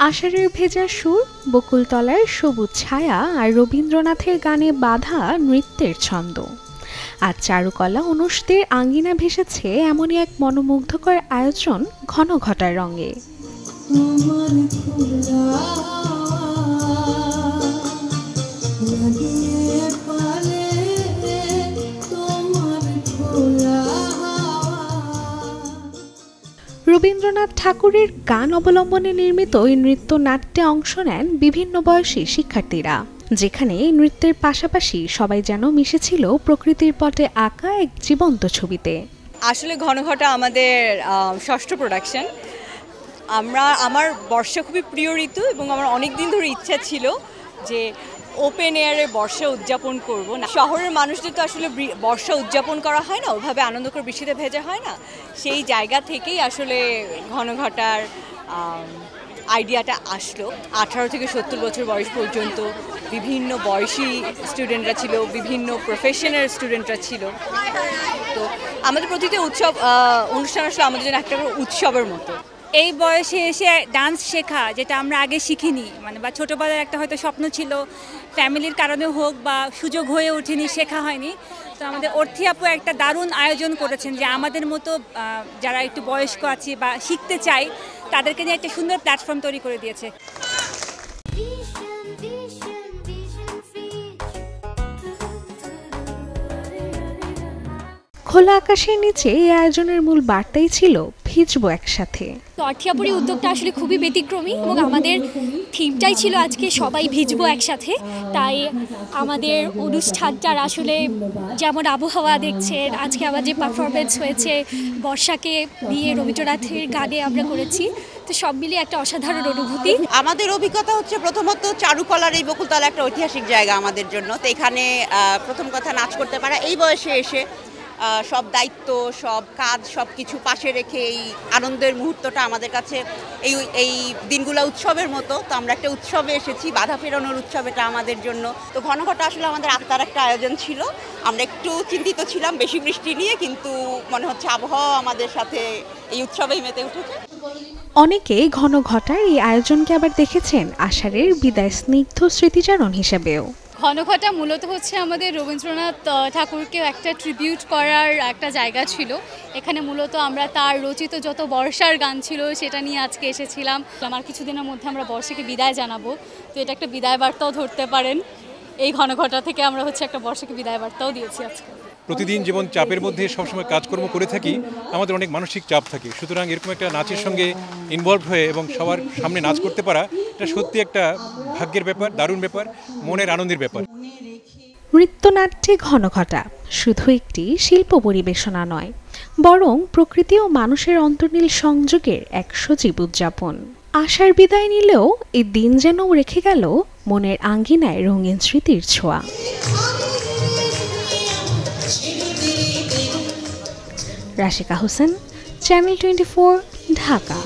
আষাঢ়ের ভেজা সুর, বকুলতলার সবুজ ছায়া আর রবীন্দ্রনাথের গানে বাঁধা নৃত্যের ছন্দ। আর চারুকলা অনুষদের আঙ্গিনা ভেসেছে এমনই এক মনোমুগ্ধকর আয়োজন ঘনঘটার রঙে। রবীন্দ্রনাথ ঠাকুরের গান অবলম্বনে নির্মিত এই নৃত্য নাট্যে অংশ নেন বিভিন্ন বয়সী শিক্ষার্থীরা, যেখানে নৃত্যের পাশাপাশি সবাই যেন মিশেছিল প্রকৃতির পটে আঁকা এক জীবন্ত ছবিতে। আসলে ঘনঘটা আমাদের ষষ্ঠ প্রোডাকশন। আমার বর্ষা খুবই প্রিয় ঋতু এবং আমার অনেক দিন ধরে ইচ্ছা ছিল যে ওপেন এয়ারে বর্ষা উদযাপন করব। না, শহরের মানুষদের তো আসলে বর্ষা উদযাপন করা হয় না, ওভাবে আনন্দকর বৃষ্টিতে ভেজা হয় না। সেই জায়গা থেকেই আসলে ঘনঘটার আইডিয়াটা আসলো। 18 থেকে 70 বছর বয়স পর্যন্ত বিভিন্ন বয়সী স্টুডেন্টরা ছিল, বিভিন্ন প্রফেশনের স্টুডেন্টরা ছিল। তো আমাদের প্রতিটা অনুষ্ঠান আসলে আমাদের জন্য একটা উৎসবের মতো। এই বয়সে এসে ডান্স শেখা, যেটা আমরা আগে শিখিনি, বা ছোটোবেলার একটা হয়তো স্বপ্ন ছিল, ফ্যামিলির কারণে হোক বা সুযোগ হয়ে ওঠেনি, শেখা হয়নি। তো আমাদের অর্থী আপু একটা দারুণ আয়োজন করেছেন যে আমাদের মতো যারা একটু বয়স্ক আছে বা শিখতে চাই তাদেরকে নিয়ে একটা সুন্দর প্ল্যাটফর্ম তৈরি করে দিয়েছে। খোলা আকাশের নিচে এই আয়োজনের মূল বার্তাই ছিল ভিজবো একসাথে। অর্থী আপুর উদ্যোগটা আসলে খুবই ব্যতিক্রমী এবং আমাদের থিমটাই ছিল আজকে সবাই ভিজবো একসাথে। তাই আমাদের অনুষ্ঠানটার আসলে যেমন আবহাওয়া দেখছেন, আজকে আবার যে পারফরমেন্স হয়েছে বর্ষাকে দিয়ে রবীন্দ্রনাথের গানে আমরা করেছি, তো সব মিলিয়ে একটা অসাধারণ অনুভূতি। আমাদের অভিজ্ঞতা হচ্ছে প্রথমত চারুকলার এই বকুলতলা একটা ঐতিহাসিক জায়গা আমাদের জন্য। তো এখানে প্রথম কথা নাচ করতে পারা, এই বয়সে এসে সব দায়িত্ব, সব কাজ, সব কিছু পাশে রেখে এই আনন্দের মুহূর্তটা আমাদের কাছে এই দিনগুলো উৎসবের মতো। তো আমরা একটা উৎসবে এসেছি, বাধা ফেরানোর উৎসব এটা আমাদের জন্য। তো ঘনঘটা আসলে আমাদের আত্মার একটা আয়োজন ছিল। আমরা একটু চিন্তিত ছিলাম বেশি বৃষ্টি নিয়ে, কিন্তু মনে হচ্ছে আবহাওয়া আমাদের সাথে এই উৎসবেই মেতে উঠেছে। অনেকে ঘনঘটার এই আয়োজনকে আবার দেখেছেন আষাঢ়ের বিদায় স্নিগ্ধ স্মৃতিচারণ হিসেবেও। ঘনঘটা মূলত হচ্ছে আমাদের রবীন্দ্রনাথ ঠাকুরকে একটা ট্রিবিউট করার একটা জায়গা ছিল। এখানে মূলত আমরা তার রচিত যত বর্ষার গান ছিল সেটা নিয়ে আজকে এসেছিলাম। আমার কিছুদিনের মধ্যে আমরা বর্ষাকে বিদায় জানাবো, তো এটা একটা বিদায় বার্তাও ধরতে পারেন। এই ঘনঘটা থেকে আমরা একটা বর্ষাকে বিদায় বার্তাও দিয়েছি আজকে। প্রতিদিন যেমন চাপের মধ্যে সবসময় কাজকর্ম করে থাকি, আমাদের অনেক মানসিক চাপ থাকে। সুতরাং এরকম একটা নাচের সঙ্গে ইনভলভ হয়ে এবং সবার সামনে নাচ করতে পারা, এটা সত্যি একটা ভাগ্যের ব্যাপার, দারুণ ব্যাপার, মনের আনন্দের ব্যাপার। নৃত্যনাট্যে ঘনঘটা শুধু একটি শিল্প পরিবেশনা নয়, বরং প্রকৃতি ও মানুষের অন্তর্নীল সংযোগের এক সজীব উদযাপন। আশার বিদায় নিলেও এই দিন যেন রেখে গেল মনের আঙ্গিনায় রঙিন স্মৃতির ছোঁয়া। রাশিকা হোসেন, চ্যানেল 24, ঢাকা।